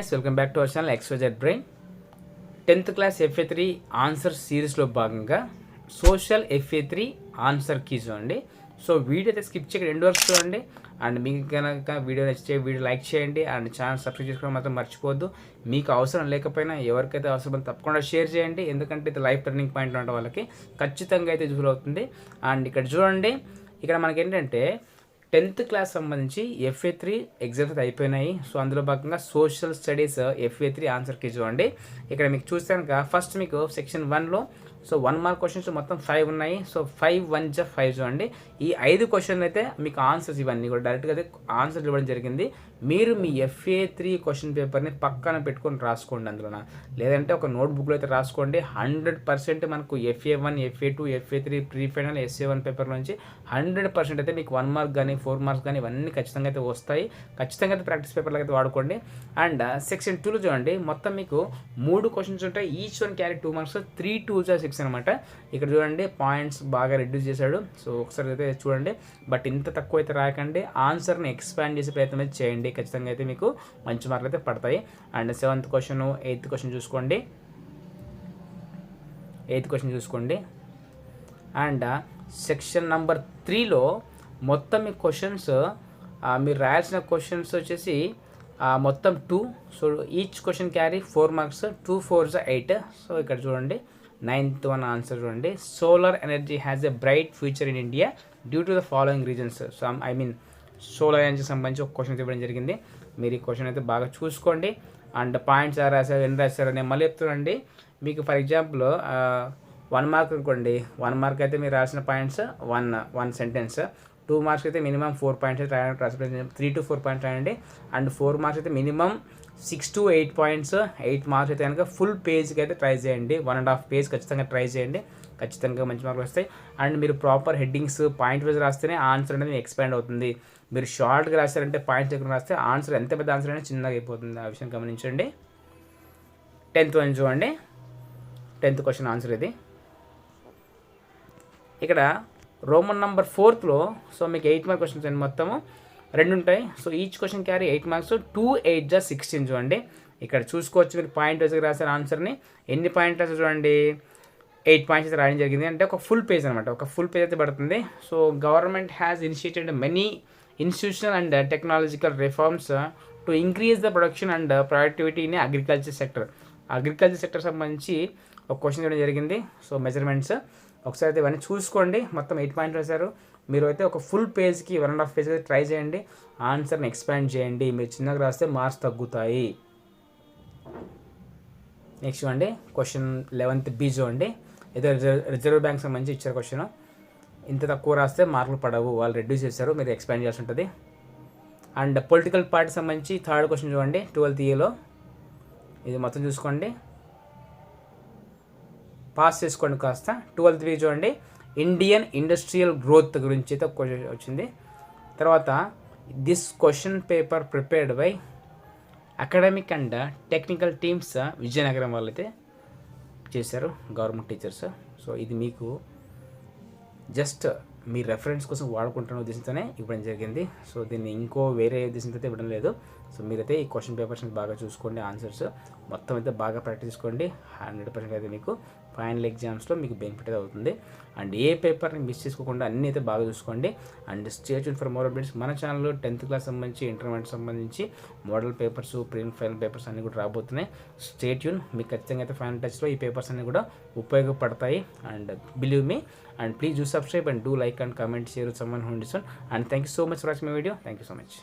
Guys, welcome back to our channel XYZ brain. 10th class FA3 answer సిరీస్లో భాగంగా social FA3 answer key చూడండి. So video అయితే skip చేయకండి, end వరకు చూడండి. అండ్ మీకు కనుక వీడియో నచ్చితే వీడియో లైక్ చేయండి అండ్ ఛానల్ సబ్స్క్రైబ్ చేసుకోవడం మాత్రం మర్చిపోవద్దు. మీకు అవసరం లేకపోయినా ఎవరికైతే అవసరం తప్పకుండా షేర్ చేయండి, ఎందుకంటే ఇది లైఫ్ టర్నింగ్ పాయింట్ ఉన్న వాళ్ళకి ఖచ్చితంగా అయితే యూజ్ఫుల్ అవుతుంది. అండ్ ఇక్కడ చూడండి, ఇక్కడ మనకి ఏంటంటే 10th క్లాస్ సంబంధించి FA3 ఎగ్జామ్స్ అయితే అయిపోయినాయి. సో అందులో భాగంగా social studies FA3 answer key చూడండి. ఇక్కడ మీకు చూస్తే కనుక ఫస్ట్ మీకు సెక్షన్ 1లో సో 1 మార్క్ క్వశ్చన్స్ మొత్తం 5 ఉన్నాయి. సో 5 1 జా 5 చూడండి. ఈ 5 క్వశ్చన్లు అయితే మీకు ఆన్సర్స్ ఇవన్నీ కూడా డైరెక్ట్గా అయితే ఆన్సర్ ఇవ్వడం జరిగింది. మీరు మీ FA3 క్వశ్చన్ పేపర్ని పక్కన పెట్టుకొని రాసుకోండి అందులో, లేదంటే ఒక నోట్బుక్లో అయితే రాసుకోండి. 100% మనకు FA1 FA2 FA3 pre final SA1 paper నుంచి 100% అయితే మీకు 1 మార్క్ కానీ 4 మార్క్స్ కానీ ఇవన్నీ ఖచ్చితంగా అయితే వస్తాయి. ఖచ్చితంగా అయితే ప్రాక్టీస్ పేపర్లో అయితే వాడుకోండి. అండ్ సెక్షన్ 2లో చూడండి, మొత్తం మీకు 3 క్వశ్చన్స్ ఉంటాయి. ఈచ్ వన్ క్యారీ 2 మార్క్స్, 3 2 6 అనమాట. ఇక్కడ చూడండి పాయింట్స్ బాగా రెడ్యూస్ చేశాడు. సో ఒకసారి అయితే చూడండి, బట్ ఇంత తక్కువ అయితే రాకండి, ఆన్సర్ని ఎక్స్పాండ్ చేసే ప్రయత్నం అయితే చేయండి. ఖచ్చితంగా అయితే మీకు మంచి మార్కులు అయితే పడతాయి. And 7th question 8th question చూసుకోండి. 8th క్వశ్చన్ చూసుకోండి. అండ్ సెక్షన్ నెంబర్ 3లో మొత్తం మీ క్వశ్చన్స్ మీరు రాయాల్సిన క్వశ్చన్స్ వచ్చేసి మొత్తం 2. So each question carry 4 marks, 2 4 8. So ఇక్కడ చూడండి 9th వన్ ఆన్సర్ చూడండి. Solar energy has a bright future in India due to the following reasons. So solar energy సంబంధించి ఒక క్వశ్చన్ ఇవ్వడం జరిగింది. మీరు ఈ క్వశ్చన్ అయితే బాగా చూసుకోండి. అండ్ పాయింట్స్ రాశారు, ఎన్ని రాశారు నేను మళ్ళీ చెప్తానండి. మీకు ఫర్ ఎగ్జాంపుల్ 1 మార్క్ అనుకోండి, 1 మార్క్ అయితే మీరు రాసిన పాయింట్స్ 1 సెంటెన్స్. 2 మార్క్స్ అయితే మినిమం 4 పాయింట్స్ అయితే రాయండి, 3 to 4 పాయింట్స్ రాయండి. అండ్ 4 మార్క్స్ అయితే మినిమం 6 to 8 పాయింట్స్. 8 మార్క్స్ అయితే కనుక ఫుల్ పేజ్కి అయితే ట్రై చేయండి. 1.5 పేజ్ ఖచ్చితంగా ట్రై చేయండి, ఖచ్చితంగా మంచి మార్కులు వస్తాయి. అండ్ మీరు ప్రాపర్ హెడ్డింగ్స్ పాయింట్ వైజ్ రాస్తేనే ఆన్సర్ అనేది ఎక్స్పాండ్ అవుతుంది. మీరు షార్ట్గా రాస్తారంటే పాయింట్స్ దగ్గర రాస్తే ఆన్సర్ ఎంత పెద్ద ఆన్సర్ అయినా చిన్నగా అయిపోతుంది. ఆ విషయం గమనించండి. 10th వన్ చూడండి, 10th క్వశ్చన్ ఆన్సర్ ఇది. ఇక్కడ రోమన్ నెంబర్ 4లో సో మీకు 8 మార్క్ క్వశ్చన్స్ అండి, మొత్తము 2 ఉంటాయి. So each question carry 8 marks, 2 8 జా 16 చూడండి. ఇక్కడ చూసుకోవచ్చు మీరు పాయింట్ వైజ్గా రాసిన ఆన్సర్ని. ఎన్ని పాయింట్ రాసి చూడండి, 8 పాయింట్స్ అయితే రాయడం జరిగింది. అంటే ఒక ఫుల్ పేజ్ అనమాట, ఒక ఫుల్ పేజ్ అయితే పడుతుంది. So government has initiated many institutional and technological reforms to increase the production and productivity in agriculture sector. Agriculture sector సంబంధించి ఒక క్వశ్చన్ ఇవ్వడం జరిగింది. సో మెజర్మెంట్స్ ఒకసారి అయితే ఇవన్నీ చూసుకోండి. మొత్తం 8 పాయింట్స్ రాశారు. మీరు అయితే ఒక ఫుల్ పేజ్కి 1.5 పేజ్ అయితే ట్రై చేయండి, ఆన్సర్ని ఎక్స్పాండ్ చేయండి. మీరు చిన్నగా రాస్తే మార్క్స్ తగ్గుతాయి. నెక్స్ట్ అండి క్వశ్చన్ 11th B చూడండి. ఏదో రిజర్వ్ బ్యాంక్ సంబంధించి ఇచ్చారు క్వశ్చన్. ఇంత తక్కువ రాస్తే మార్కులు పడవు, వాళ్ళు రెడ్యూస్ చేశారు, మీరు ఎక్స్పాండ్ చేయాల్సి ఉంటుంది. అండ్ పొలిటికల్ పార్టీ సంబంధించి 3rd క్వశ్చన్ చూడండి, 12th Aలో. ఇది మొత్తం చూసుకోండి, పాస్ చేసుకోండి కాస్త. 12th B చూడండి, ఇండియన్ ఇండస్ట్రియల్ గ్రోత్ గురించి అయితే క్వశ్చన్ వచ్చింది. తర్వాత this question paper prepared by academic and technical teams Vizianagaram వాళ్ళు అయితే చేశారు, గవర్నమెంట్ టీచర్స్. సో ఇది మీకు జస్ట్ మీ రెఫరెన్స్ కోసం వాడుకుంటున్న ఉద్దేశంతోనే ఇవ్వడం జరిగింది. సో దీన్ని ఇంకో వేరే ఉద్దేశంతో అయితే ఇవ్వడం లేదు. సో మీరైతే ఈ క్వశ్చన్ పేపర్స్ని బాగా చూసుకోండి, ఆన్సర్స్ మొత్తం అయితే బాగా ప్రాక్టీస్ చేసుకోండి. 100% అయితే మీకు ఫైనల్ ఎగ్జామ్స్లో మీకు బెనిఫిట్ అయితే అవుతుంది. అండ్ ఏ పేపర్ని మిస్ చేసుకోకుండా అన్నీ అయితే బాగా చూసుకోండి. And stay tune for more updates. మన ఛానల్లో 10th క్లాస్ సంబంధించి ఇంటర్మీడియట్ సంబంధించి model papers, pre final papers అన్నీ కూడా రాబోతున్నాయి. Stay tune. మీకు ఖచ్చితంగా అయితే ఫైనల్ టచ్లో ఈ పేపర్స్ అన్నీ కూడా ఉపయోగపడతాయి. And believe me. And please do subscribe and do like and comment, share with someone who listen. And thank you so much for watching my video. Thank you so much.